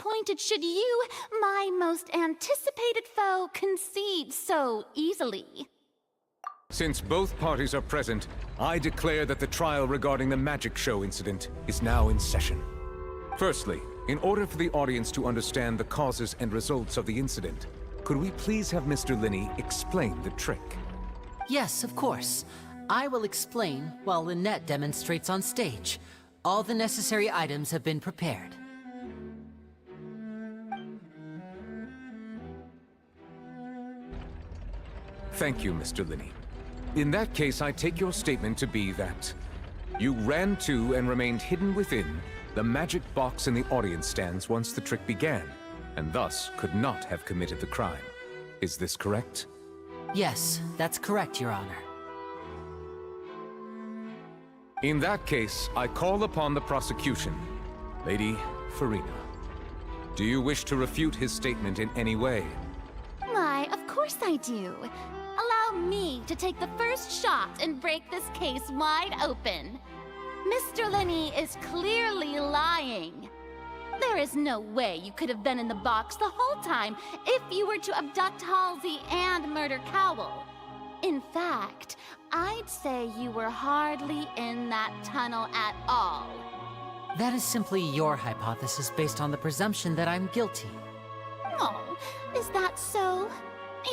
disappointed should you, my most anticipated foe, concede so easily. Since both parties are present, I declare that the trial regarding the magic show incident is now in session. Firstly, in order for the audience to understand the causes and results of the incident, could we please have Mr. Linney explain the trick? Yes, of course. I will explain while Lynette demonstrates on stage. All the necessary items have been prepared. Thank you, Mr. Linney. In that case, I take your statement to be that you ran to and remained hidden within the magic box in the audience stands once the trick began, and thus could not have committed the crime. Is this correct? Yes, that's correct, Your Honor. In that case, I call upon the prosecution. Lady Farina, do you wish to refute his statement in any way? Why, of course I do. Allow me to take the first shot and break this case wide open. Mr. Linney is clearly lying. There is no way you could have been in the box the whole time if you were to abduct Halsey and murder Cowell. In fact, I'd say you were hardly in that tunnel at all. That is simply your hypothesis based on the presumption that I'm guilty. Oh, is that so?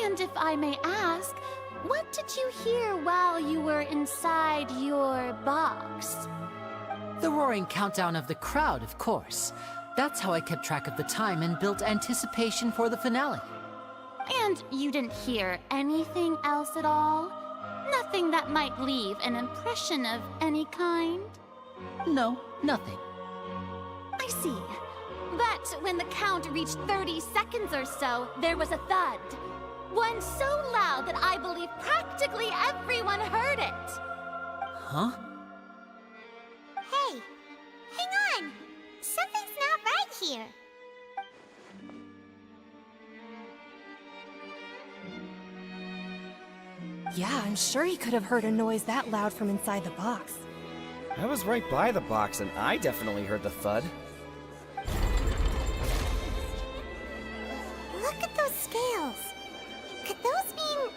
And if I may ask, what did you hear while you were inside your box? The roaring countdown of the crowd, of course. That's how I kept track of the time and built anticipation for the finale. And you didn't hear anything else at all? Nothing that might leave an impression of any kind? No, nothing. I see. But when the count reached 30 seconds or so, there was a thud. One so loud that I believe practically everyone heard it. Huh? Hey, hang on! Something's not right here. Yeah, I'm sure he could have heard a noise that loud from inside the box. I was right by the box and I definitely heard the thud. Look at those scales. Could those mean...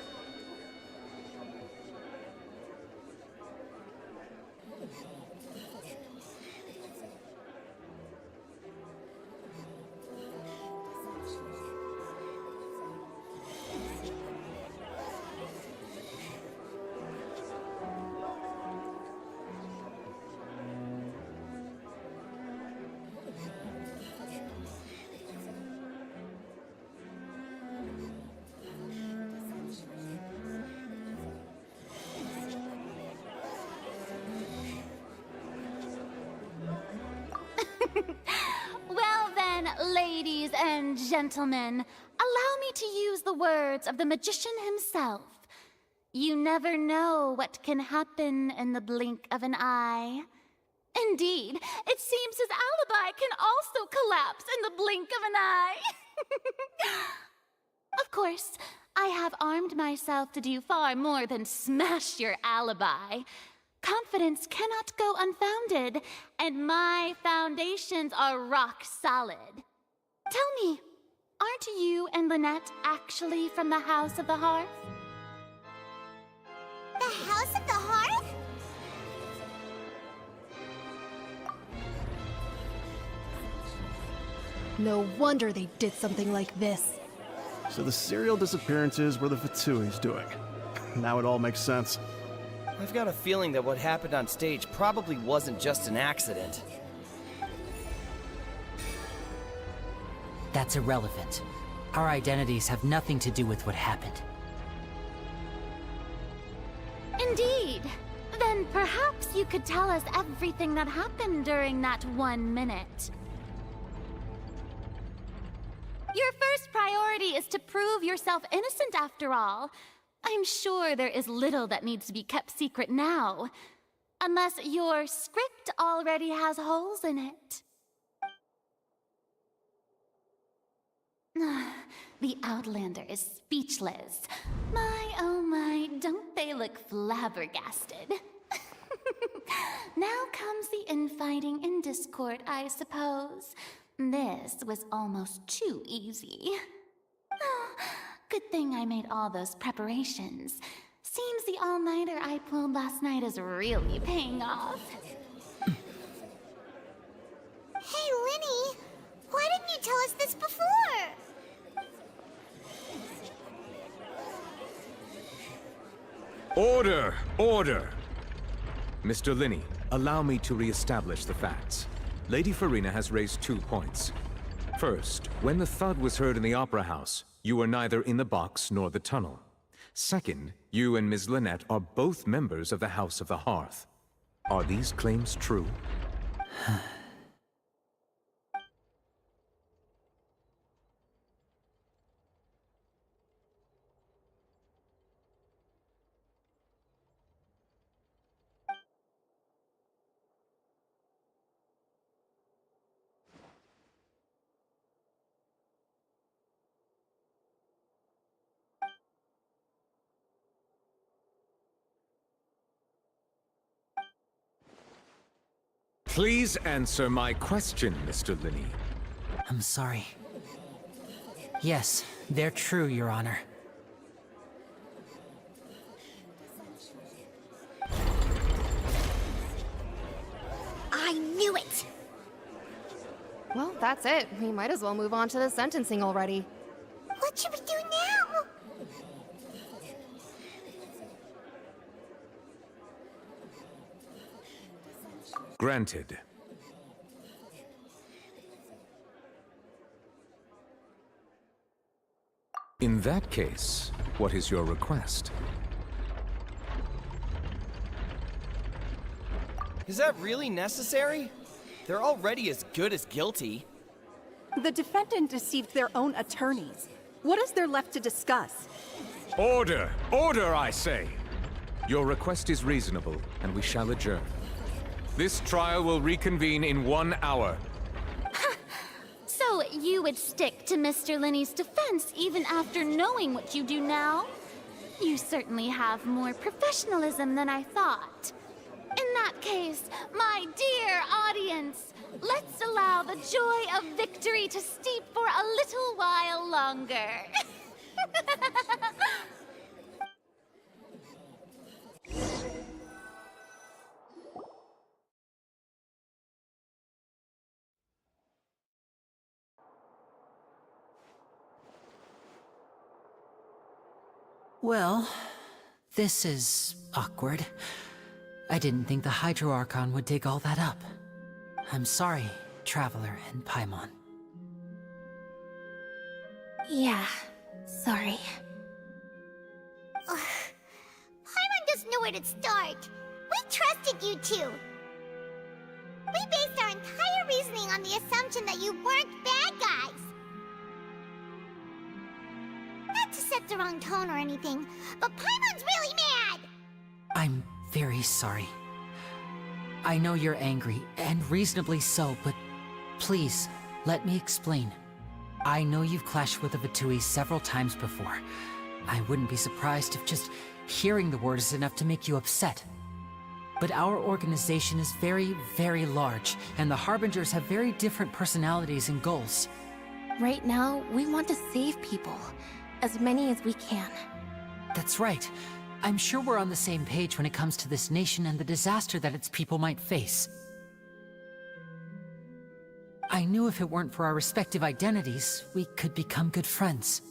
Well then, ladies and gentlemen, allow me to use the words of the magician himself. You never know what can happen in the blink of an eye. Indeed, it seems his alibi can also collapse in the blink of an eye. Of course, I have armed myself to do far more than smash your alibi. Confidence cannot go unfounded, and my foundations are rock solid. Tell me, aren't you and Lynette actually from the House of the Hearth? The House of the Hearth? No wonder they did something like this. So the serial disappearances were the Fatui's doing. Now it all makes sense. I've got a feeling that what happened on stage probably wasn't just an accident. That's irrelevant. Our identities have nothing to do with what happened. Indeed. Then perhaps you could tell us everything that happened during that 1 minute. Your first priority is to prove yourself innocent after all. I'm sure there is little that needs to be kept secret now. Unless your script already has holes in it. The Outlander is speechless. My, oh my, don't they look flabbergasted? Now comes the infighting and discord, I suppose. This was almost too easy. Good thing I made all those preparations. Seems the all-nighter I pulled last night is really paying off. Hey, Linny, why didn't you tell us this before? Order! Order! Mr. Linney, allow me to re-establish the facts. Lady Farina has raised 2 points. First, when the thud was heard in the Opera House, you were neither in the box nor the tunnel. Second, you and Ms. Lynette are both members of the House of the Hearth. Are these claims true? Please answer my question, Mr. Linney. I'm sorry. Yes, they're true, Your Honor. I knew it! Well, that's it. We might as well move on to the sentencing already. What should we do now? Granted. In that case, what is your request? Is that really necessary? They're already as good as guilty. The defendant deceived their own attorneys. What is there left to discuss? Order! Order, I say! Your request is reasonable, and we shall adjourn. This trial will reconvene in 1 hour. So you would stick to Mr. Linney's defense even after knowing what you do now? You certainly have more professionalism than I thought. In that case, my dear audience, let's allow the joy of victory to steep for a little while longer. Well, this is awkward. I didn't think the Hydro Archon would dig all that up. I'm sorry, Traveler and Paimon. Yeah, sorry. Paimon doesn't know where to start. We trusted you two. We based our entire reasoning on the assumption that you weren't bad guys. Not to set the wrong tone or anything, but Paimon's really mad! I'm very sorry. I know you're angry, and reasonably so, but please, let me explain. I know you've clashed with the Vitui several times before. I wouldn't be surprised if just hearing the word is enough to make you upset. But our organization is very, very large, and the Harbingers have very different personalities and goals. Right now, we want to save people. As many as we can. That's right. I'm sure we're on the same page when it comes to this nation and the disaster that its people might face. I knew if it weren't for our respective identities, we could become good friends.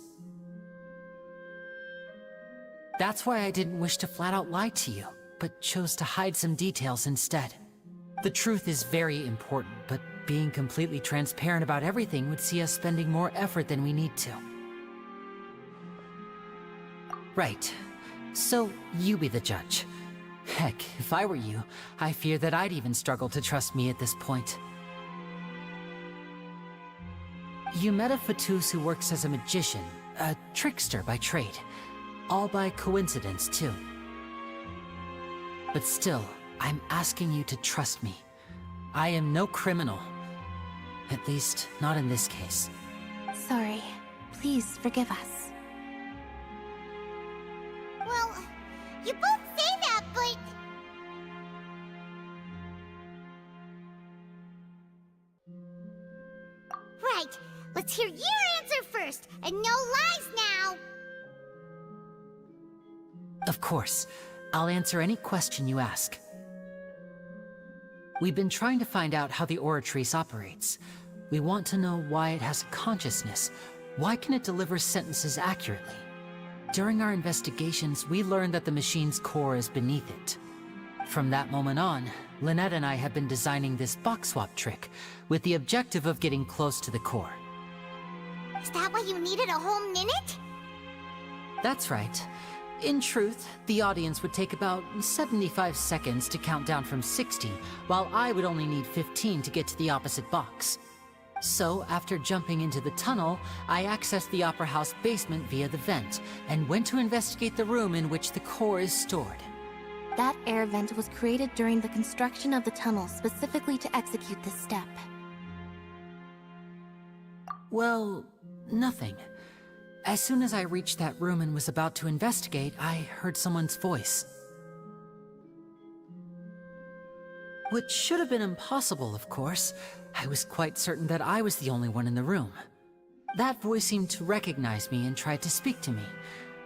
That's why I didn't wish to flat out lie to you, but chose to hide some details instead. The truth is very important, but being completely transparent about everything would see us spending more effort than we need to. Right. So, you be the judge. Heck, if I were you, I fear that I'd even struggle to trust me at this point. You met a Fatus who works as a magician, a trickster by trade. All by coincidence, too. But still, I'm asking you to trust me. I am no criminal. At least, not in this case. Sorry. Please forgive us. Well, you both say that, but... Let's hear your answer first, and no lies now! Of course. I'll answer any question you ask. We've been trying to find out how the Oratrice operates. We want to know why it has a consciousness. Why can it deliver sentences accurately? During our investigations, we learned that the machine's core is beneath it. From that moment on, Lynette and I have been designing this box swap trick with the objective of getting close to the core. Is that why you needed a whole minute? That's right. In truth, the audience would take about 75 seconds to count down from 60, while I would only need 15 to get to the opposite box. So, after jumping into the tunnel, I accessed the Opera House basement via the vent, and went to investigate the room in which the core is stored. That air vent was created during the construction of the tunnel specifically to execute this step. Well, nothing. As soon as I reached that room and was about to investigate, I heard someone's voice. Which should have been impossible, of course. I was quite certain that I was the only one in the room. That voice seemed to recognize me and tried to speak to me.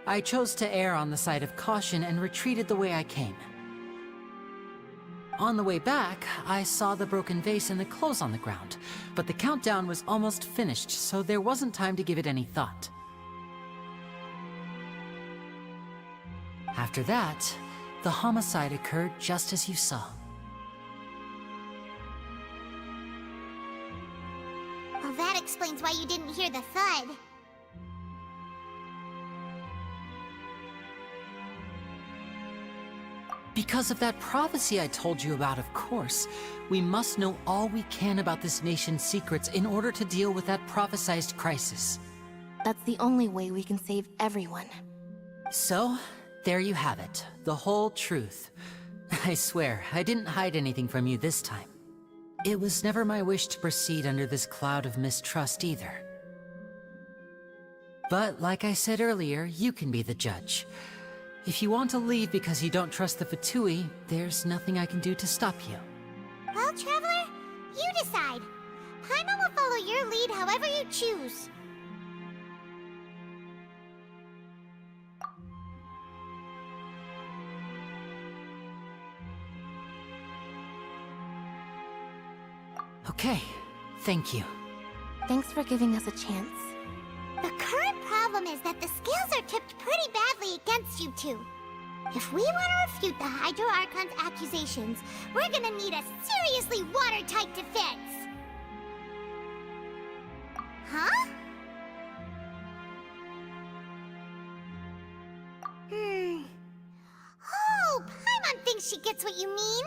I chose to err on the side of caution and retreated the way I came. On the way back, I saw the broken vase and the clothes on the ground, but the countdown was almost finished, so there wasn't time to give it any thought. After that, the homicide occurred just as you saw. Well, that explains why you didn't hear the thud. Because of that prophecy I told you about, of course. We must know all we can about this nation's secrets in order to deal with that prophesized crisis. That's the only way we can save everyone. So, there you have it. The whole truth. I swear, I didn't hide anything from you this time. It was never my wish to proceed under this cloud of mistrust either. But like I said earlier, you can be the judge. If you want to leave because you don't trust the Fatui, there's nothing I can do to stop you. Well, Traveler, you decide. Paimon will follow your lead however you choose. Okay, thank you. Thanks for giving us a chance. The current problem is that the scales are tipped pretty badly against you two. If we want to refute the Hydro Archon's accusations, we're gonna need a seriously watertight defense. Huh? Oh, Paimon thinks she gets what you mean.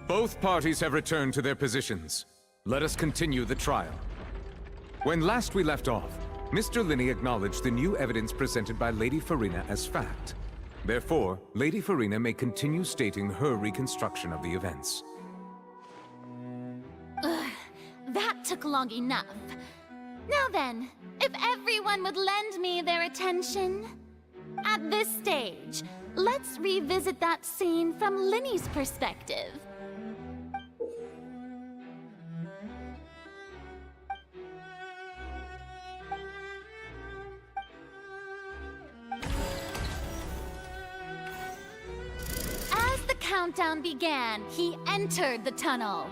Both parties have returned to their positions. Let us continue the trial. When last we left off, Mr. Linney acknowledged the new evidence presented by Lady Farina as fact. Therefore, Lady Farina may continue stating her reconstruction of the events. That took long enough. Now then, if everyone would lend me their attention. At this stage, let's revisit that scene from Linney's perspective. As the countdown began, he entered the tunnel.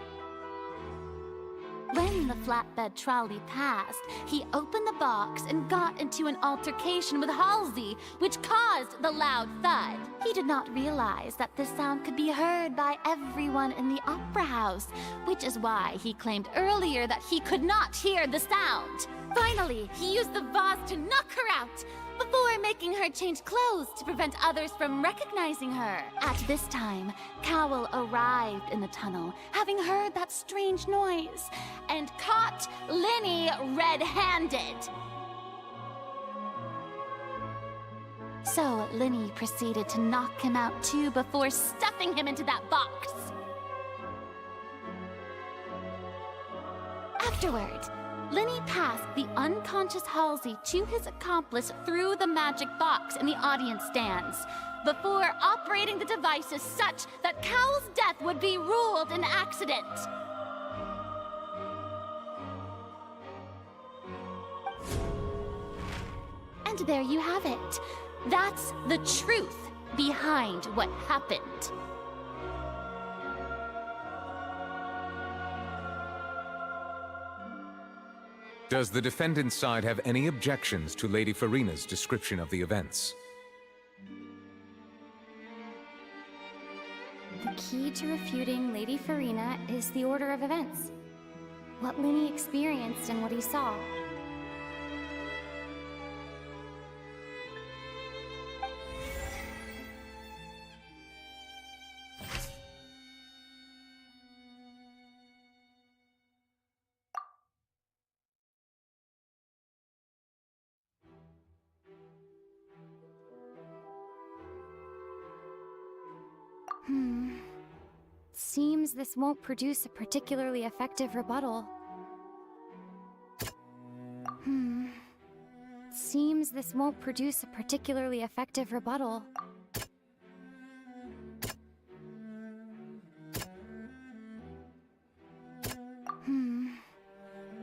When the flatbed trolley passed, he opened the box and got into an altercation with Halsey, which caused the loud thud. He did not realize that this sound could be heard by everyone in the opera house, which is why he claimed earlier that he could not hear the sound. Finally, he used the vase to knock her out, before making her change clothes to prevent others from recognizing her. At this time, Cowell arrived in the tunnel, having heard that strange noise, and caught Linny red-handed. So Linny proceeded to knock him out too before stuffing him into that box. Afterward, Linny passed the unconscious Halsey to his accomplice through the magic box in the audience stands, before operating the devices such that Cowell's death would be ruled an accident. And there you have it. That's the truth behind what happened. Does the defendant's side have any objections to Lady Farina's description of the events? The key to refuting Lady Farina is the order of events. What Linny experienced and what he saw. Seems this won't produce a particularly effective rebuttal. Seems this won't produce a particularly effective rebuttal.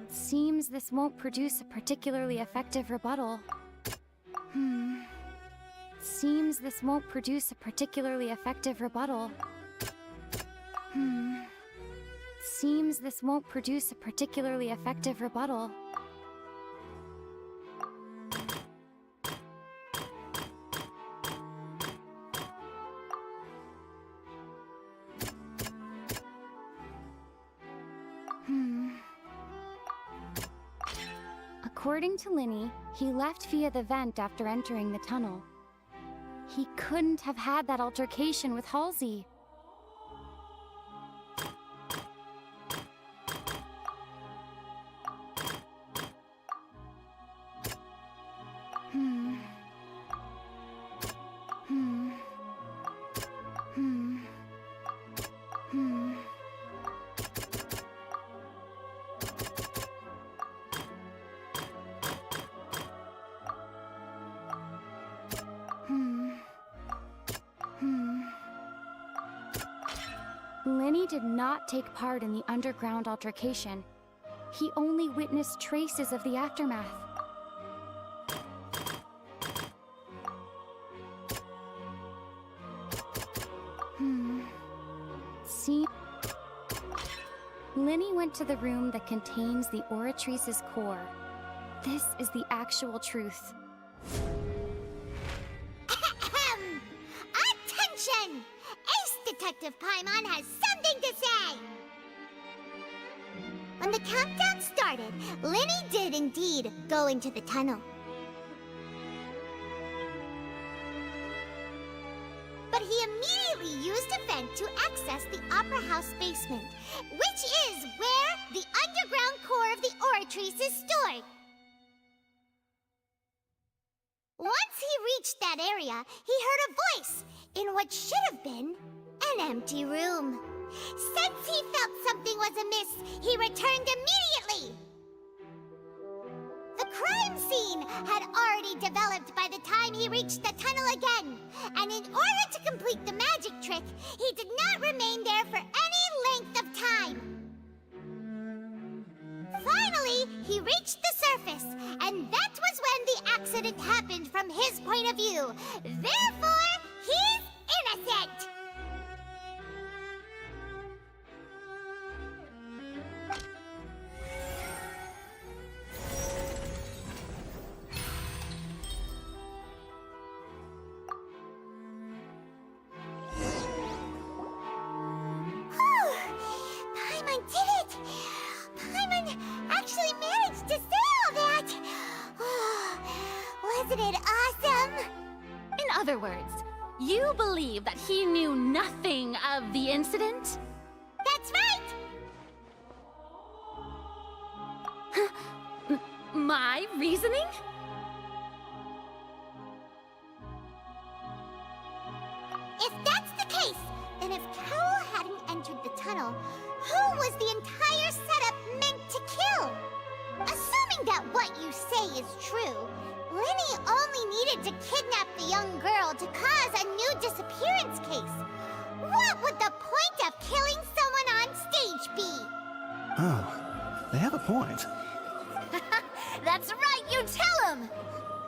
Seems this won't produce a particularly effective rebuttal. Seems this won't produce a particularly effective rebuttal. Seems this won't produce a particularly effective rebuttal. According to Linny, he left via the vent after entering the tunnel. He couldn't have had that altercation with Halsey. Linny did not take part in the underground altercation. He only witnessed traces of the aftermath. See? Linny went to the room that contains the Oratrice's core. This is the actual truth. Attention! Ace Detective Paimon has something to say! When the countdown started, Linny did indeed go into the tunnel. But he immediately used a vent to access the Opera House basement, which is where the underground core of the Oratrice is stored. Once he reached that area, he heard a voice in what should have been an empty room. Since he felt something was amiss, he returned immediately. The crime scene had already developed by the time he reached the tunnel again, and in order to complete the magic trick, he did not remain there for any length of time. Finally, he reached the surface, and that was when the accident happened from his point of view. Therefore, he's innocent! Wasn't it awesome? In other words, you believe that he knew nothing of the incident? That's right! My reasoning? If that's the case, then if Cowell hadn't entered the tunnel, who was the entire setup meant to kill? Assuming that what you say is true, Lenny only needed to kidnap the young girl to cause a new disappearance case. What would the point of killing someone on stage be? Oh, they have a point. That's right, you tell him!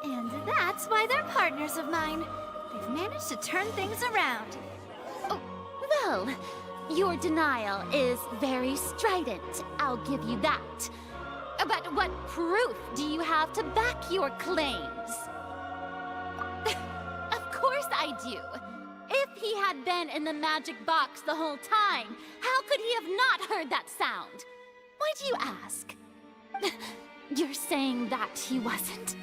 And that's why they're partners of mine. They've managed to turn things around. Oh, well, your denial is very strident, I'll give you that. But what proof do you have to back your claims? Of course I do. If he had been in the magic box the whole time, how could he have not heard that sound? Why do you ask? You're saying that he wasn't?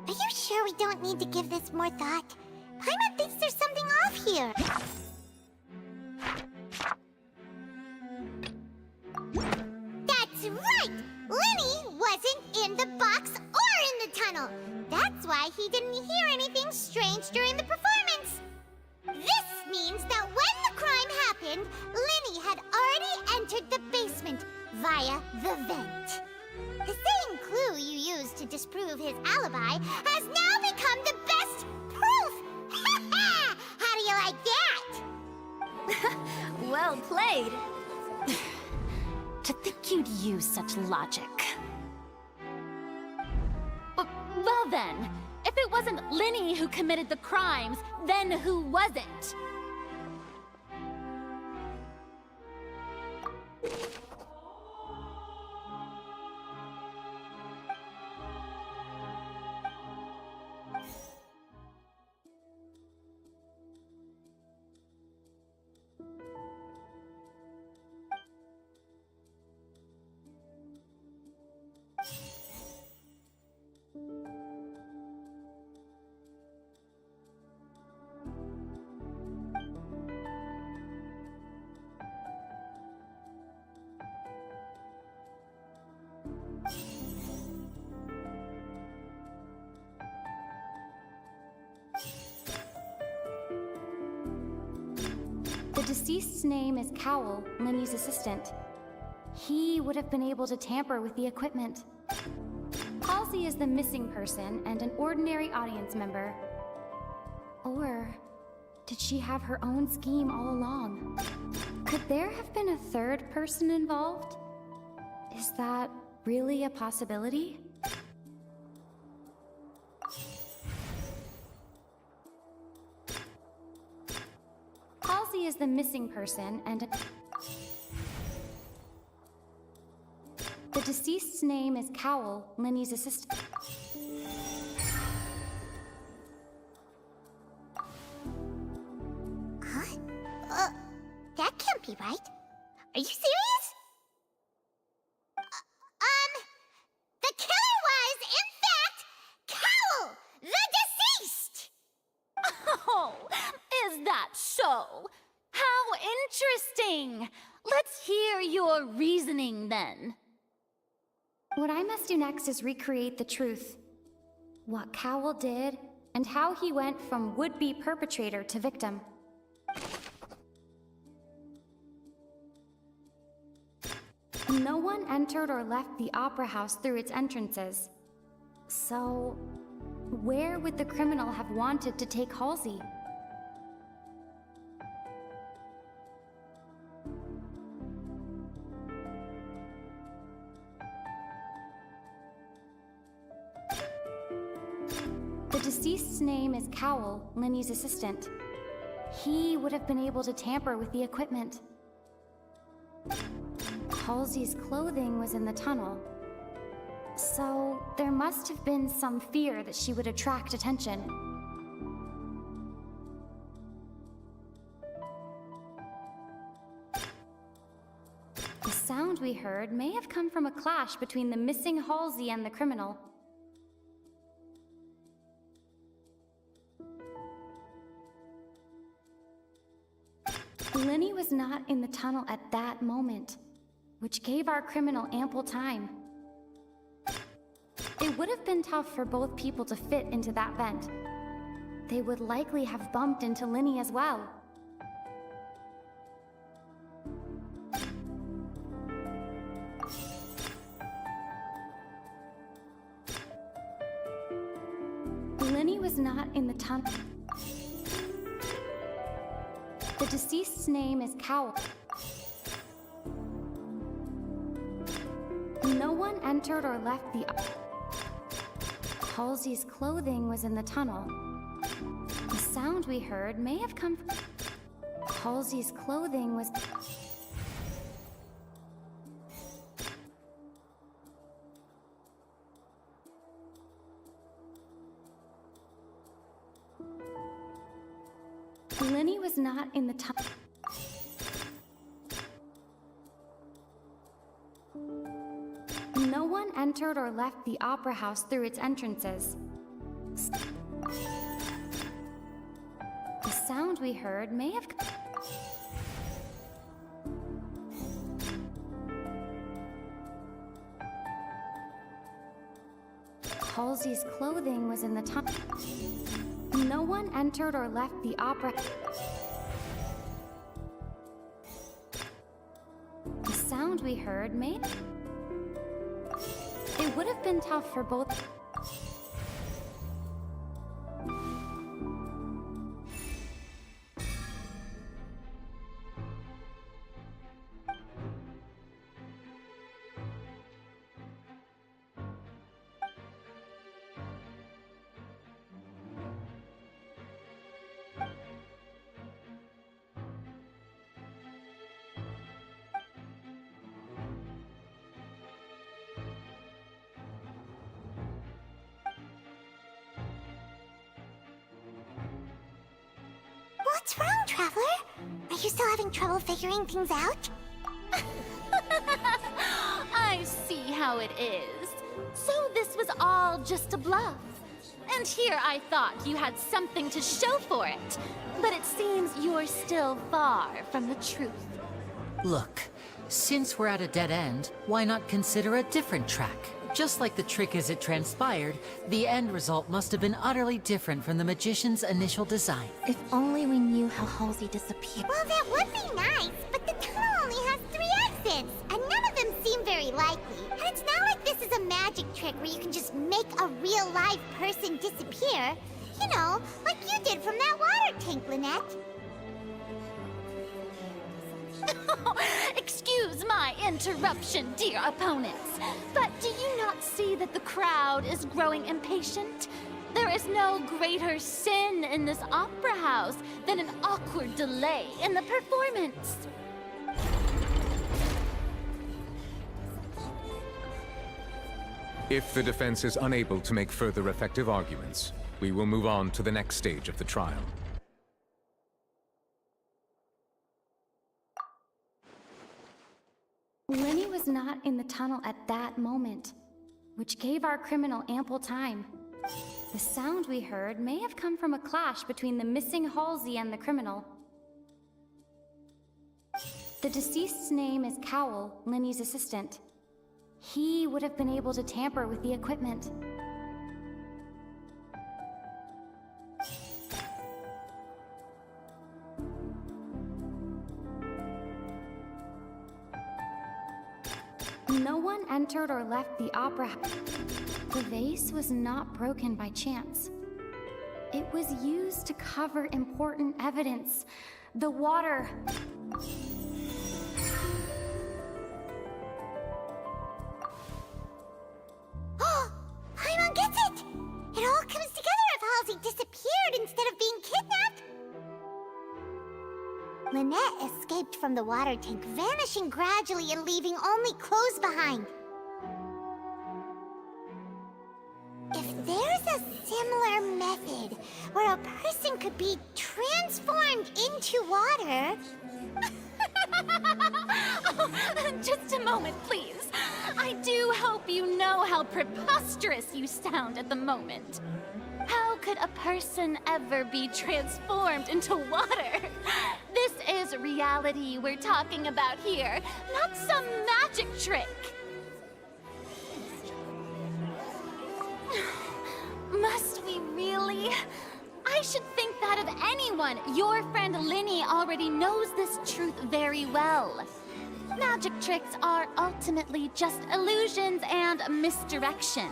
Are you sure we don't need to give this more thought? Paimon thinks there's something off here. That's right! Lenny wasn't in the box or in the tunnel. That's why he didn't hear anything strange during the performance. This means that when the crime happened, Lenny had already entered the basement via the vent. The same clue you used to disprove his alibi has now become the best proof! How do you like that? Well played. To think you'd use such logic. Well then, if it wasn't Lenny who committed the crimes, then who was it? The deceased's name is Cowell, Lenny's assistant. He would have been able to tamper with the equipment. Halsey is the missing person and an ordinary audience member. Or did she have her own scheme all along? Could there have been a third person involved? Is that really a possibility? Halsey is the missing person and the deceased's name is Cowell, Lenny's assistant. Huh? That can't be right. Are you serious? The killer was, in fact, Cowell, the deceased! Oh, is that so? How interesting! Let's hear your reasoning then. What I must do next is recreate the truth. What Cowell did, and how he went from would-be perpetrator to victim. No one entered or left the Opera House through its entrances. So, where would the criminal have wanted to take Halsey? deceased's name is Cowell, Linny's assistant. He would have been able to tamper with the equipment. Halsey's clothing was in the tunnel. So, there must have been some fear that she would attract attention. The sound we heard may have come from a clash between the missing Halsey and the criminal. Linny was not in the tunnel at that moment, which gave our criminal ample time. It would have been tough for both people to fit into that vent. They would likely have bumped into Linny as well. Linny was not in the tunnel. The deceased's name is Cowell. No one entered or left the... Halsey's clothing was in the tunnel. The sound we heard may have come from... Halsey's clothing was... Linny was not in the tunnel. No one entered or left the opera house through its entrances. The sound we heard may have... Halsey's clothing was in the tunnel. No one entered or left the opera... The sound we heard may... It would have been tough for both... What's wrong, Traveler? Are you still having trouble figuring things out? I see how it is. So this was all just a bluff. And here I thought you had something to show for it. But it seems you're still far from the truth. Look, since we're at a dead end, why not consider a different track? Just like the trick as it transpired, the end result must have been utterly different from the magician's initial design. If only we knew how Halsey disappeared. Well, that would be nice, but the tunnel only has 3 exits, and none of them seem very likely. And it's not like this is a magic trick where you can just make a real live person disappear. You know, like you did from that water tank, Lynette. Excuse my interruption, dear opponents, but do you not see that the crowd is growing impatient? There is no greater sin in this opera house than an awkward delay in the performance. If the defense is unable to make further effective arguments, we will move on to the next stage of the trial. Linny was not in the tunnel at that moment, which gave our criminal ample time. The sound we heard may have come from a clash between the missing Halsey and the criminal. The deceased's name is Cowell, Linny's assistant. He would have been able to tamper with the equipment. No one entered or left the opera house. The vase was not broken by chance. It was used to cover important evidence. The water... Oh, Paimon gets it! It all comes together if Halsey Lynette escaped from the water tank, vanishing gradually and leaving only clothes behind. If there's a similar method where a person could be transformed into water... Just a moment, please. I do hope you know how preposterous you sound at the moment. How could a person ever be transformed into water? This is reality we're talking about here, not some magic trick. Must we really? I should think that of anyone. Your friend Linny already knows this truth very well. Magic tricks are ultimately just illusions and misdirection.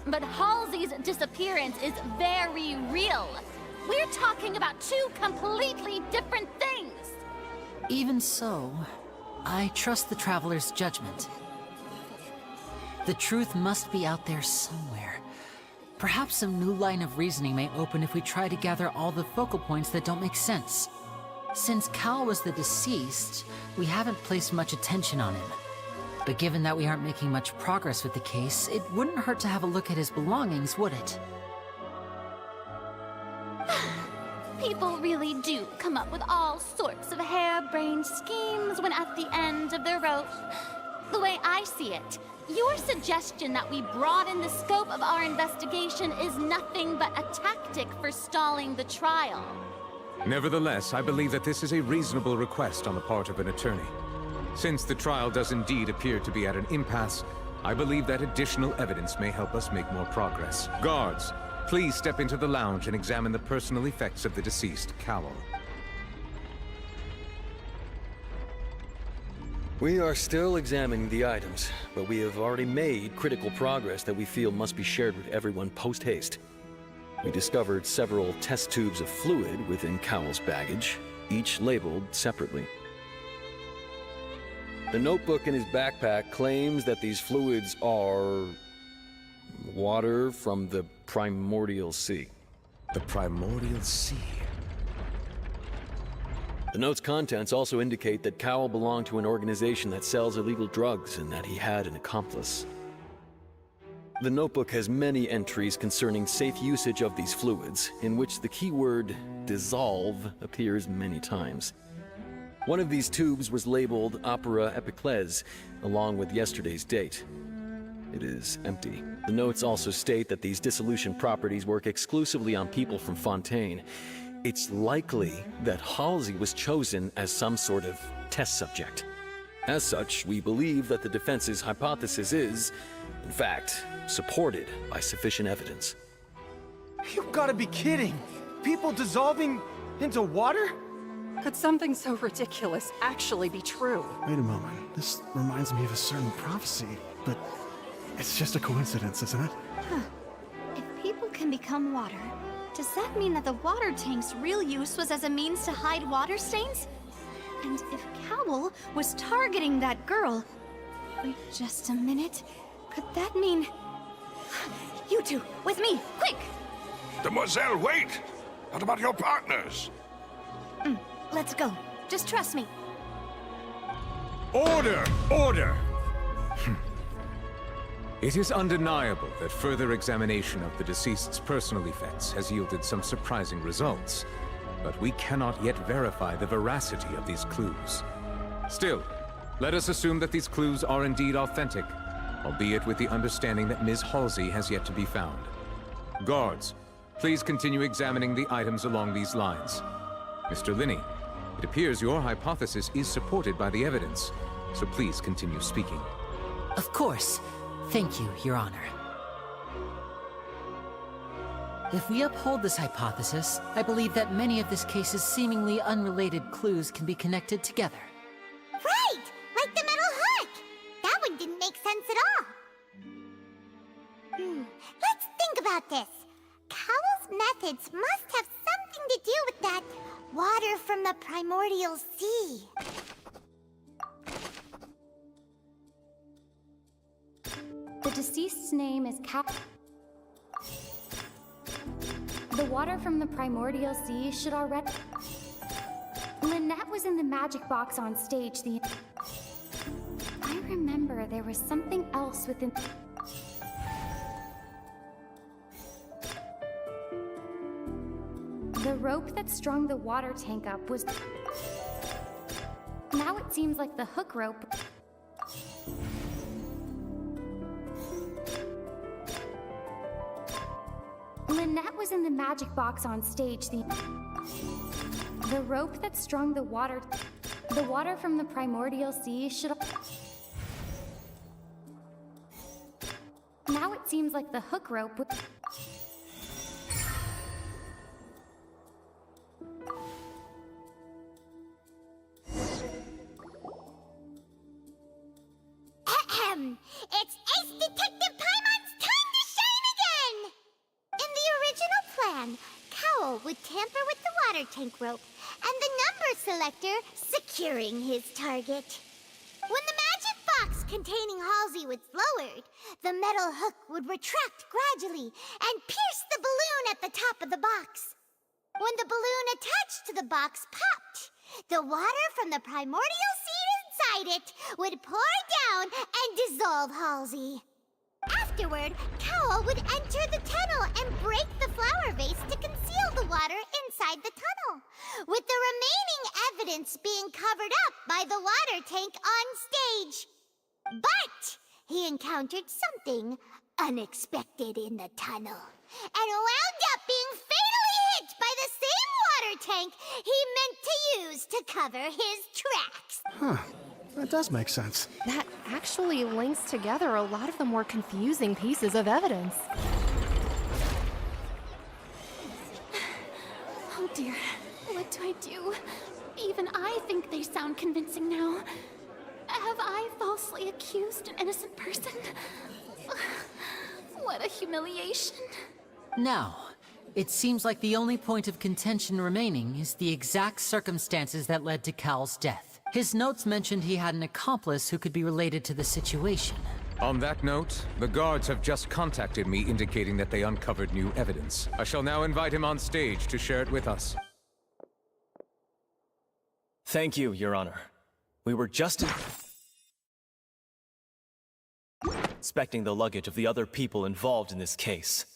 But Halsey's disappearance is very real. We're talking about two completely different things. Even so, I trust the Traveler's judgment. The truth must be out there somewhere. Perhaps some new line of reasoning may open if we try to gather all the focal points that don't make sense. Since Cal was the deceased, we haven't placed much attention on him. But given that we aren't making much progress with the case, it wouldn't hurt to have a look at his belongings, would it? People really do come up with all sorts of harebrained schemes when at the end of their rope. The way I see it, your suggestion that we broaden the scope of our investigation is nothing but a tactic for stalling the trial. Nevertheless, I believe that this is a reasonable request on the part of an attorney. Since the trial does indeed appear to be at an impasse, I believe that additional evidence may help us make more progress. Guards, please step into the lounge and examine the personal effects of the deceased, Cowell. We are still examining the items, but we have already made critical progress that we feel must be shared with everyone post-haste. We discovered several test tubes of fluid within Cowell's baggage, each labeled separately. The notebook in his backpack claims that these fluids are... water from the primordial sea. The primordial sea? The note's contents also indicate that Cowell belonged to an organization that sells illegal drugs and that he had an accomplice. The notebook has many entries concerning safe usage of these fluids, in which the keyword dissolve appears many times. One of these tubes was labeled Opera Epiclese, along with yesterday's date. It is empty. The notes also state that these dissolution properties work exclusively on people from Fontaine. It's likely that Halsey was chosen as some sort of test subject. As such, we believe that the defense's hypothesis is, in fact, supported by sufficient evidence. You've got to be kidding! People dissolving into water? Could something so ridiculous actually be true? Wait a moment. This reminds me of a certain prophecy, but it's just a coincidence, isn't it? Huh. If people can become water, does that mean that the water tank's real use was as a means to hide water stains? And if Cowell was targeting that girl... Wait just a minute. Could that mean... You two, with me, quick! Demoiselle, wait! What about your partners? Let's go. Just trust me. Order! Order! It is undeniable that further examination of the deceased's personal effects has yielded some surprising results, but we cannot yet verify the veracity of these clues. Still, let us assume that these clues are indeed authentic, albeit with the understanding that Ms. Halsey has yet to be found. Guards, please continue examining the items along these lines. Mr. Linney, it appears your hypothesis is supported by the evidence, so please continue speaking. Of course. Thank you, Your Honor. If we uphold this hypothesis, I believe that many of this case's seemingly unrelated clues can be connected together. Right! Like the metal hook! That one didn't make sense at all. Let's think about this. Cowell's methods must have something to do with that water from the primordial sea. The deceased's name is The water from the primordial sea should already... Lynette was in the magic box on stage I remember there was something else within... The rope that strung the water tank up was... Now it seems like the hook rope... Lynette was in the magic box on stage The rope that strung the water... The water from the primordial sea should have... Now it seems like the hook rope would... It's Ace Detective Paimon's time to shine again! In the original plan, Cowl would tamper with the water tank rope and the number selector securing his target. When the magic box containing Halsey was lowered, the metal hook would retract gradually and pierce the balloon at the top of the box. When the balloon attached to the box popped, the water from the primordial seed inside it would pour down and dissolve Halsey. Afterward, Cowl would enter the tunnel and break the flower vase to conceal the water inside the tunnel, with the remaining evidence being covered up by the water tank on stage. But he encountered something unexpected in the tunnel, and wound up being fatally hit by the same water tank he meant to use to cover his tracks. Huh. That does make sense. That actually links together a lot of the more confusing pieces of evidence. Oh dear, what do I do? Even I think they sound convincing now. Have I falsely accused an innocent person? What a humiliation. Now, it seems like the only point of contention remaining is the exact circumstances that led to Cowl's death. His notes mentioned he had an accomplice who could be related to the situation. On that note, the guards have just contacted me indicating that they uncovered new evidence. I shall now invite him on stage to share it with us. Thank you, Your Honor. We were just inspecting the luggage of the other people involved in this case.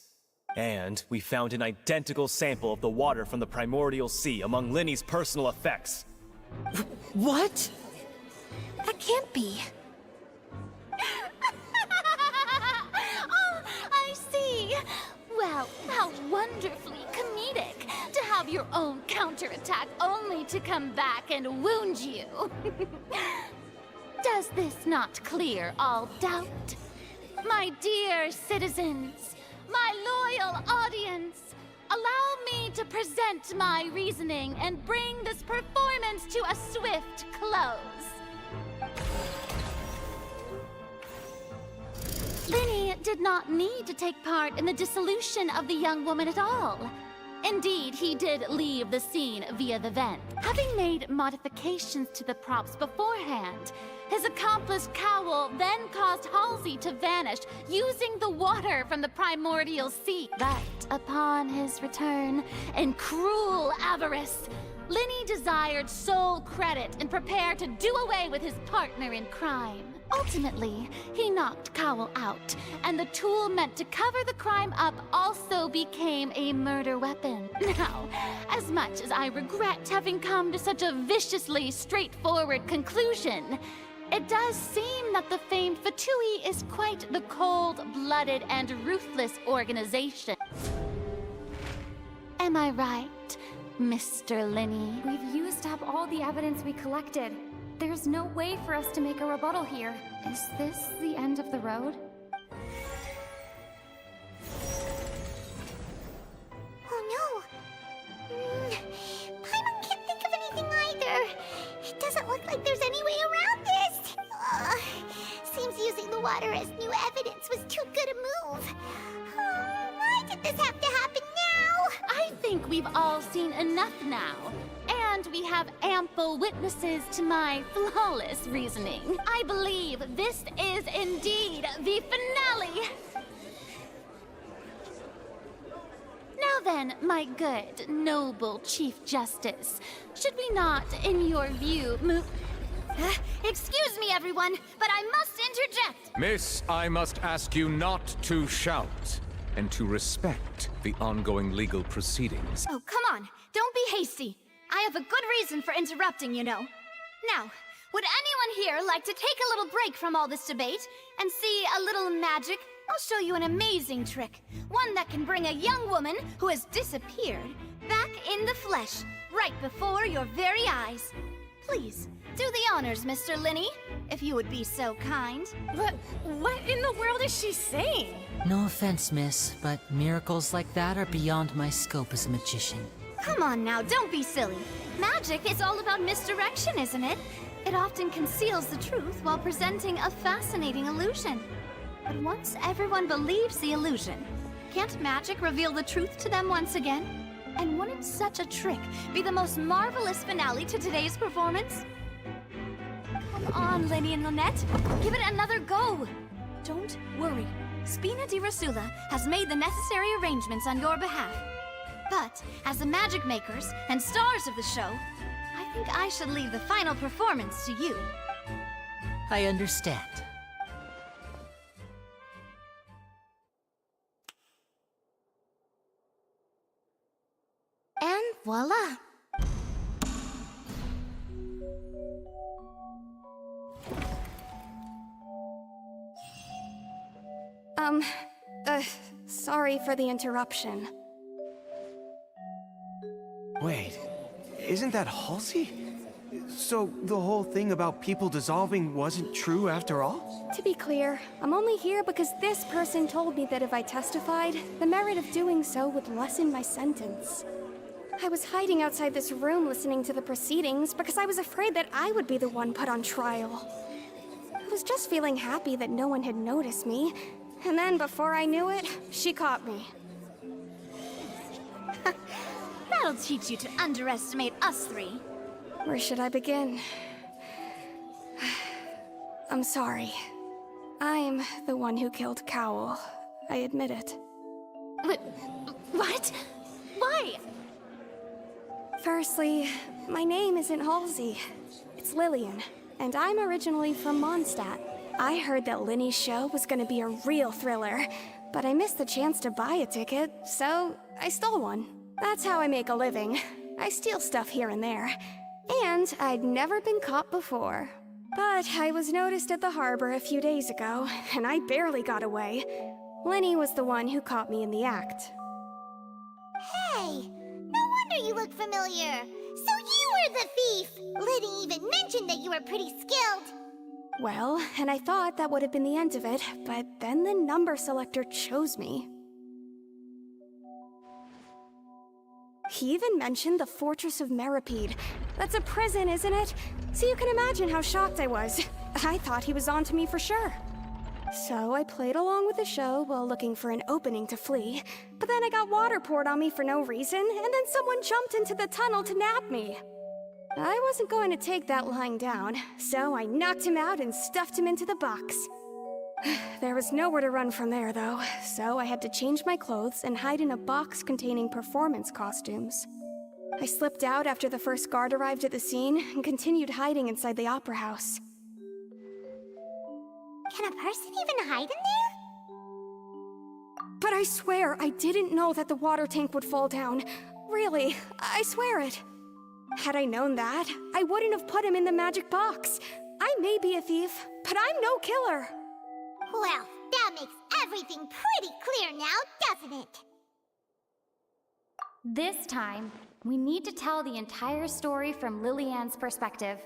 And we found an identical sample of the water from the primordial sea among Linny's personal effects. What? That can't be. Oh, I see. Well, how wonderfully comedic to have your own counterattack only to come back and wound you. Does this not clear all doubt? My dear citizens, my loyal audience, allow me to present my reasoning and bring this performance to a swift close. Linny did not need to take part in the dissolution of the young woman at all. Indeed, he did leave the scene via the vent. Having made modifications to the props beforehand, his accomplice Cowl then caused Halsey to vanish using the water from the primordial sea. But upon his return, in cruel avarice, Linny desired sole credit and prepared to do away with his partner in crime. Ultimately, he knocked Cowl out, and the tool meant to cover the crime up also became a murder weapon. Now, as much as I regret having come to such a viciously straightforward conclusion, it does seem that the famed Fatui is quite the cold-blooded and ruthless organization. Am I right, Mr. Linny? We've used up all the evidence we collected. There's no way for us to make a rebuttal here. Is this the end of the road? Oh no! Paimon can't think of anything either. It doesn't look like there's any way around this. Seems using the water as new evidence was too good a move. Why did this have to happen now? I think we've all seen enough now. And we have ample witnesses to my flawless reasoning. I believe this is indeed the finale. Now Now then, my good, noble Chief Justice, should we not, in your view, move... Excuse me, everyone, but I must interject! Miss, I must ask you not to shout, and to respect the ongoing legal proceedings. Oh, come on. Don't be hasty. I have a good reason for interrupting, you know. Now, would anyone here like to take a little break from all this debate and see a little magic? I'll show you an amazing trick. One that can bring a young woman who has disappeared back in the flesh, right before your very eyes. Please, do the honors, Mr. Linney, if you would be so kind. What in the world is she saying? No offense, miss, but miracles like that are beyond my scope as a magician. Come on now, don't be silly. Magic is all about misdirection, isn't it? It often conceals the truth while presenting a fascinating illusion. But once everyone believes the illusion, can't magic reveal the truth to them once again? And wouldn't such a trick be the most marvelous finale to today's performance? Come on, Linny and Lynette. Give it another go. Don't worry. Spina di Rasula has made the necessary arrangements on your behalf. But, as the magic makers and stars of the show, I think I should leave the final performance to you. I understand. And voila! Sorry for the interruption. Wait, isn't that Halsey? So the whole thing about people dissolving wasn't true after all? To be clear, I'm only here because this person told me that if I testified, the merit of doing so would lessen my sentence. I was hiding outside this room listening to the proceedings because I was afraid that I would be the one put on trial. I was just feeling happy that no one had noticed me, and then before I knew it, she caught me. That'll teach you to underestimate us three. Where should I begin? I'm sorry. I'm the one who killed Cowl. I admit it. What? Why? Firstly, my name isn't Halsey. It's Lillian, and I'm originally from Mondstadt. I heard that Linny's show was gonna be a real thriller, but I missed the chance to buy a ticket, so I stole one. That's how I make a living. I steal stuff here and there. And I'd never been caught before. But I was noticed at the harbor a few days ago, and I barely got away. Linny was the one who caught me in the act. Hey, no wonder you look familiar. So you were the thief. Liddy even mentioned that you were pretty skilled. Well, and I thought that would have been the end of it, but then the number selector chose me. He even mentioned the Fortress of Meripede. That's a prison, isn't it? So you can imagine how shocked I was. I thought he was onto me for sure. So I played along with the show while looking for an opening to flee, but then I got water poured on me for no reason, and then someone jumped into the tunnel to nab me. I wasn't going to take that lying down, so I knocked him out and stuffed him into the box. There was nowhere to run from there, though, so I had to change my clothes and hide in a box containing performance costumes. I slipped out after the first guard arrived at the scene and continued hiding inside the opera house. Can a person even hide in there? But I swear I didn't know that the water tank would fall down. Really, I swear it. Had I known that, I wouldn't have put him in the magic box. I may be a thief, but I'm no killer. Well, that makes everything pretty clear now, doesn't it? This time, we need to tell the entire story from Lillian's perspective.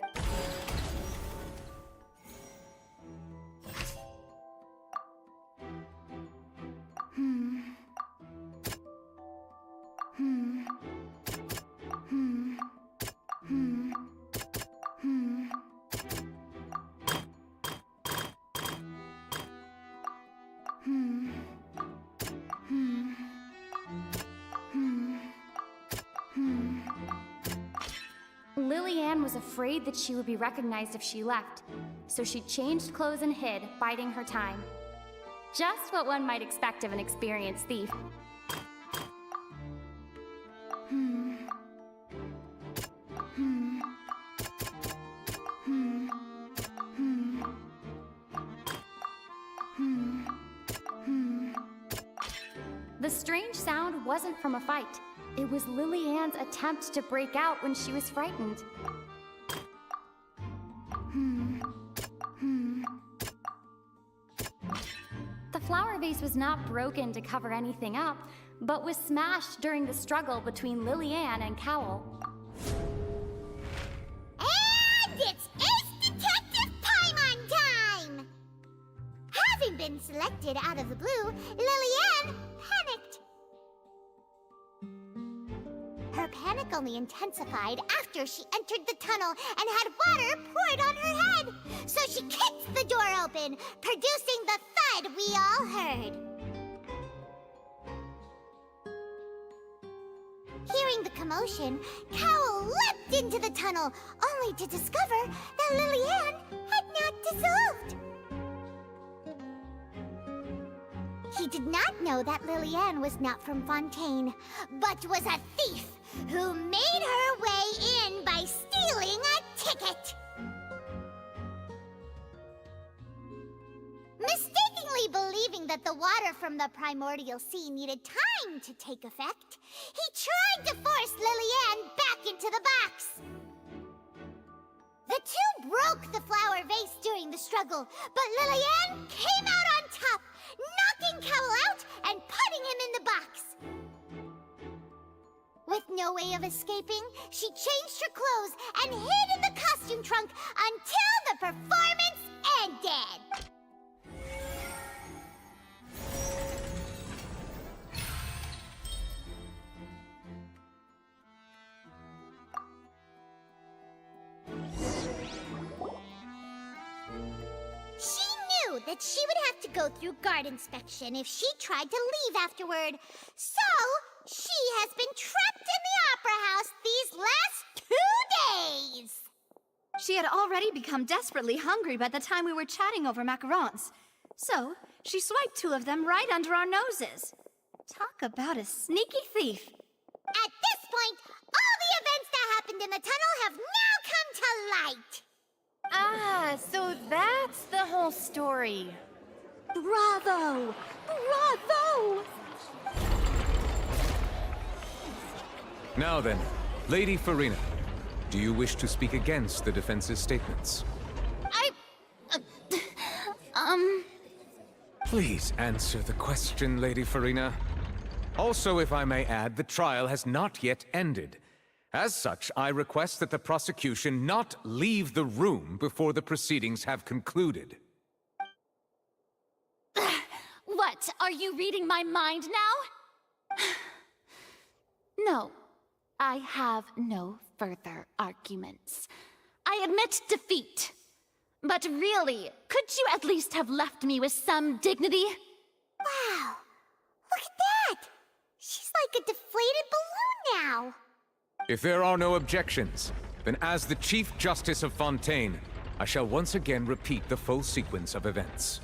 Lillian was afraid that she would be recognized if she left, so she changed clothes and hid, biding her time. Just what one might expect of an experienced thief. The strange sound wasn't from a fight. It was Lily-Ann's attempt to break out when she was frightened. The flower vase was not broken to cover anything up, but was smashed during the struggle between Lily-Ann and Cowl. And it's Ace Detective Paimon time! Having been selected out of the blue, Lily-Ann panicked. Her panic only intensified after she entered the tunnel and had water poured on her head. So she kicked the door open, producing the thud we all heard. Hearing the commotion, Cowl leapt into the tunnel, only to discover that Lily-Ann had not dissolved. He did not know that Lily-Ann was not from Fontaine, but was a thief who made her way in by stealing a ticket. Mistakenly believing that the water from the primordial sea needed time to take effect, he tried to force Lily-Ann back into the box. The two broke the flower vase during the struggle, but Lily-Ann came out on top, knocking Cowl out and putting him in the box. With no way of escaping, she changed her clothes and hid in the costume trunk until the performance ended. She knew that she would have to go through guard inspection if she tried to leave afterward. So, she has been trapped in the Opera House these last 2 days. She had already become desperately hungry by the time we were chatting over macarons. So, she swiped 2 of them right under our noses. Talk about a sneaky thief. At this point, all the events that happened in the tunnel have now come to light. Ah, so that's the whole story. Bravo! Bravo! Now then, Lady Farina, do you wish to speak against the defense's statements? Please answer the question, Lady Farina. Also, if I may add, the trial has not yet ended. As such, I request that the prosecution not leave the room before the proceedings have concluded. What? Are you reading my mind now? No. I have no further arguments. I admit defeat. But really, could you at least have left me with some dignity? Wow. Look at that. She's like a deflated balloon now. If there are no objections, then as the Chief Justice of Fontaine, I shall once again repeat the full sequence of events.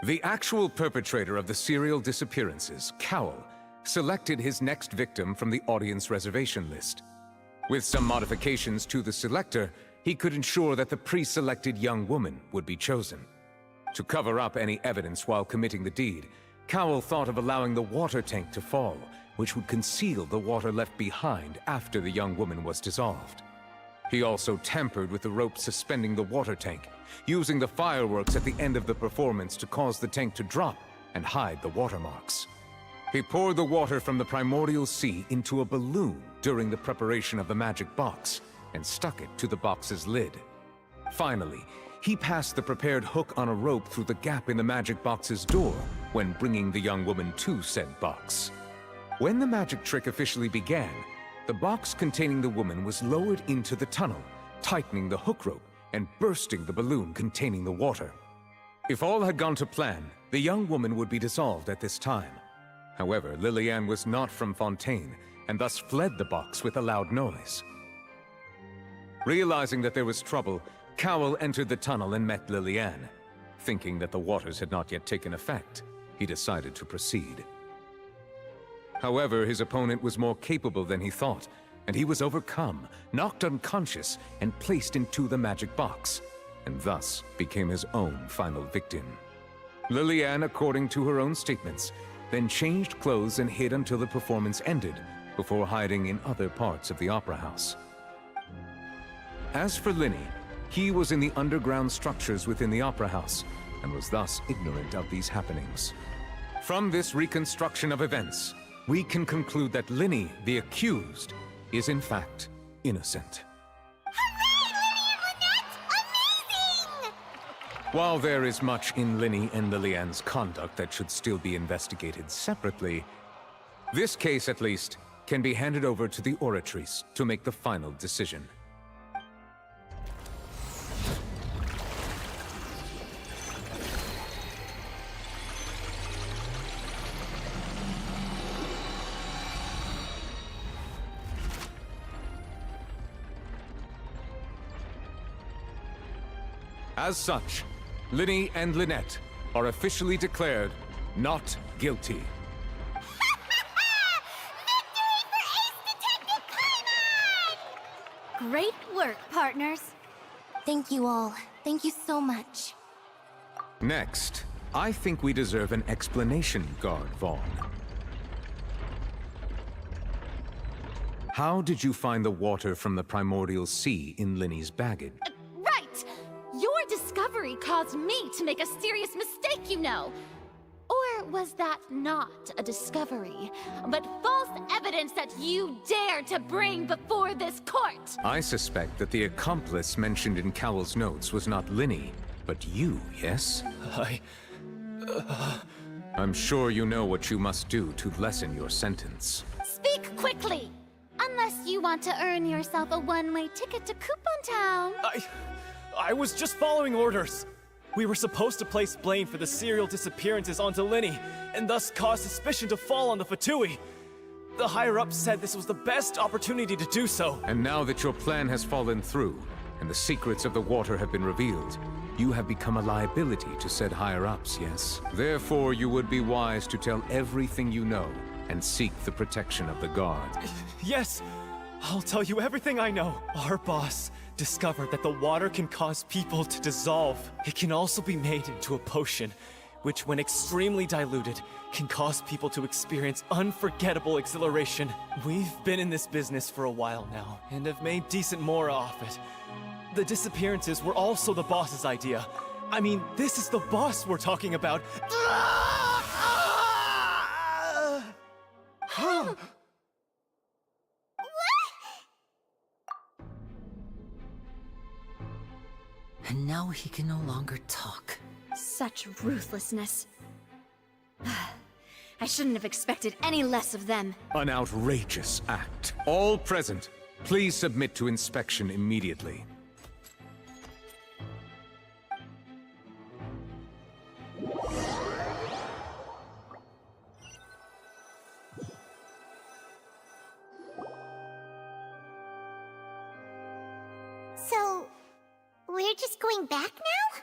The actual perpetrator of the serial disappearances, Cowl, selected his next victim from the audience reservation list. With some modifications to the selector, he could ensure that the pre-selected young woman would be chosen. To cover up any evidence while committing the deed, Cowl thought of allowing the water tank to fall, which would conceal the water left behind after the young woman was dissolved. He also tampered with the rope suspending the water tank, using the fireworks at the end of the performance to cause the tank to drop and hide the watermarks. He poured the water from the primordial sea into a balloon during the preparation of the magic box and stuck it to the box's lid. Finally, he passed the prepared hook on a rope through the gap in the magic box's door when bringing the young woman to said box. When the magic trick officially began, the box containing the woman was lowered into the tunnel, tightening the hook rope and bursting the balloon containing the water. If all had gone to plan, the young woman would be dissolved at this time. However, Lily-Ann was not from Fontaine, and thus fled the box with a loud noise. Realizing that there was trouble, Cowl entered the tunnel and met Lily-Ann. Thinking that the waters had not yet taken effect, he decided to proceed. However, his opponent was more capable than he thought, and he was overcome, knocked unconscious, and placed into the magic box, and thus became his own final victim. Lillian, according to her own statements, then changed clothes and hid until the performance ended, before hiding in other parts of the opera house. As for Linny, he was in the underground structures within the opera house, and was thus ignorant of these happenings. From this reconstruction of events, we can conclude that Linny, the accused, is in fact innocent. While there is much in Linny and Lillian's conduct that should still be investigated separately, this case, at least, can be handed over to the Oratrice to make the final decision. As such, Linny and Lynette are officially declared not guilty. Great work, partners. Thank you all. Thank you so much. Next, I think we deserve an explanation, Guard Vaughn. How did you find the water from the primordial sea in Linny's baggage? Right! Your discovery caused me to make a serious mistake, you know. Or was that not a discovery, but false evidence that you dared to bring before this court? I suspect that the accomplice mentioned in Cowell's notes was not Linny, but you, yes? I'm sure you know what you must do to lessen your sentence. Speak quickly! Unless you want to earn yourself a one-way ticket to Coupon Town. I was just following orders. We were supposed to place blame for the serial disappearances onto Linny, and thus cause suspicion to fall on the Fatui. The higher-ups said this was the best opportunity to do so. And now that your plan has fallen through, and the secrets of the water have been revealed, you have become a liability to said higher-ups, yes? Therefore, you would be wise to tell everything you know, and seek the protection of the Guard. Yes, I'll tell you everything I know. Our boss discovered that the water can cause people to dissolve. It can also be made into a potion, which when extremely diluted, can cause people to experience unforgettable exhilaration. We've been in this business for a while now, and have made decent more off it. The disappearances were also the boss's idea. I mean, this is the boss we're talking about. And now he can no longer talk. Such ruthlessness. I shouldn't have expected any less of them. An outrageous act. All present, please submit to inspection immediately. So, we're just going back now?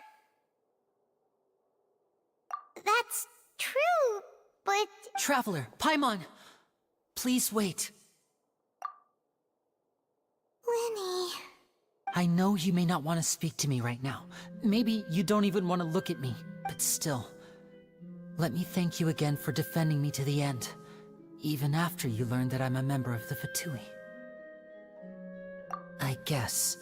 That's true, but... Traveler, Paimon! Please wait. Linny... I know you may not want to speak to me right now. Maybe you don't even want to look at me, but still. Let me thank you again for defending me to the end, even after you learned that I'm a member of the Fatui. I guess.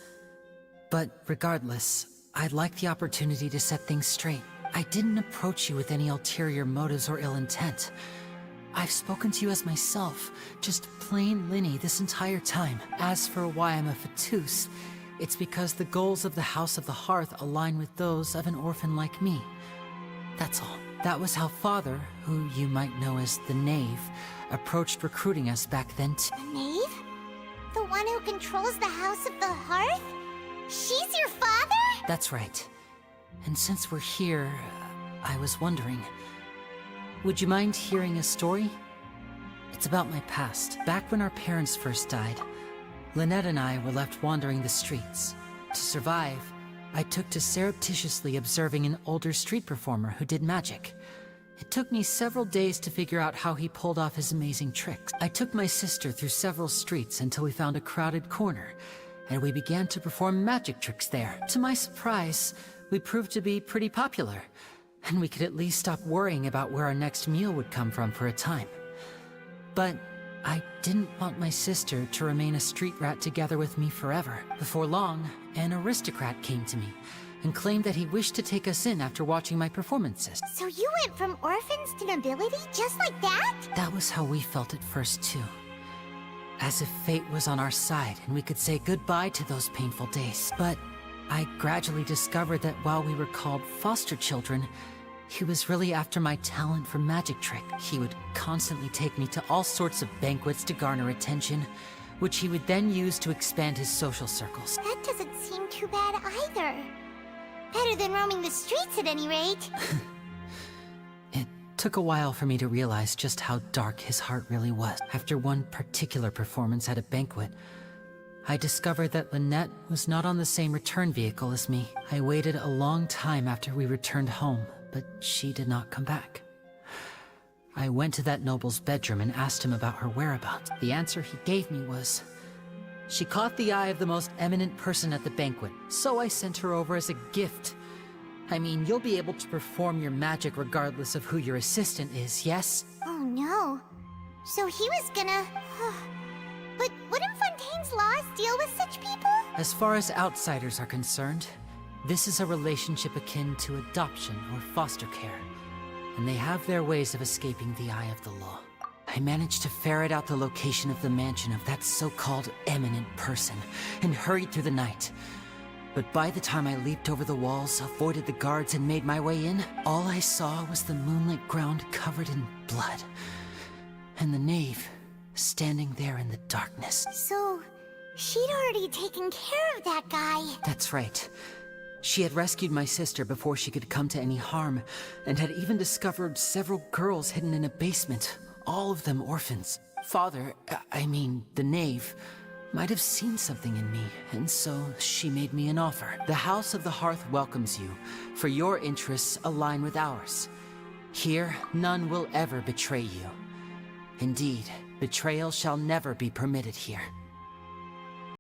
But regardless, I'd like the opportunity to set things straight. I didn't approach you with any ulterior motives or ill intent. I've spoken to you as myself, just plain Linny this entire time. As for why I'm a Fatus, it's because the goals of the House of the Hearth align with those of an orphan like me. That's all. That was how Father, who you might know as the Knave, approached recruiting us back then too. The Knave? The one who controls the House of the Hearth? She's your father? That's right. And since we're here, I was wondering, would you mind hearing a story? It's about my past. Back when our parents first died, Lynette and I were left wandering the streets. To survive, I took to surreptitiously observing an older street performer who did magic. It took me several days to figure out how he pulled off his amazing tricks. I took my sister through several streets until we found a crowded corner, and we began to perform magic tricks there. To my surprise, we proved to be pretty popular, and we could at least stop worrying about where our next meal would come from for a time. But I didn't want my sister to remain a street rat together with me forever. Before long, an aristocrat came to me and claimed that he wished to take us in after watching my performances. So you went from orphans to nobility just like that? That was how we felt at first, too. As if fate was on our side and we could say goodbye to those painful days. But I gradually discovered that while we were called foster children, he was really after my talent for magic trick. He would constantly take me to all sorts of banquets to garner attention, which he would then use to expand his social circles. That doesn't seem too bad either. Better than roaming the streets at any rate. It took a while for me to realize just how dark his heart really was. After one particular performance at a banquet, I discovered that Lynette was not on the same return vehicle as me. I waited a long time after we returned home, but she did not come back. I went to that noble's bedroom and asked him about her whereabouts. The answer he gave me was, she caught the eye of the most eminent person at the banquet, so I sent her over as a gift. I mean, you'll be able to perform your magic regardless of who your assistant is, yes? Oh no. So he was gonna... But wouldn't Fontaine's laws deal with such people? As far as outsiders are concerned, this is a relationship akin to adoption or foster care, and they have their ways of escaping the eye of the law. I managed to ferret out the location of the mansion of that so-called eminent person, and hurried through the night. But by the time I leaped over the walls, avoided the guards, and made my way in, all I saw was the moonlit ground covered in blood, and the knave standing there in the darkness. So, she'd already taken care of that guy. That's right. She had rescued my sister before she could come to any harm, and had even discovered several girls hidden in a basement, all of them orphans. Father, the knave, might have seen something in me, and so she made me an offer. The House of the Hearth welcomes you, for your interests align with ours. Here, none will ever betray you. Indeed, betrayal shall never be permitted here.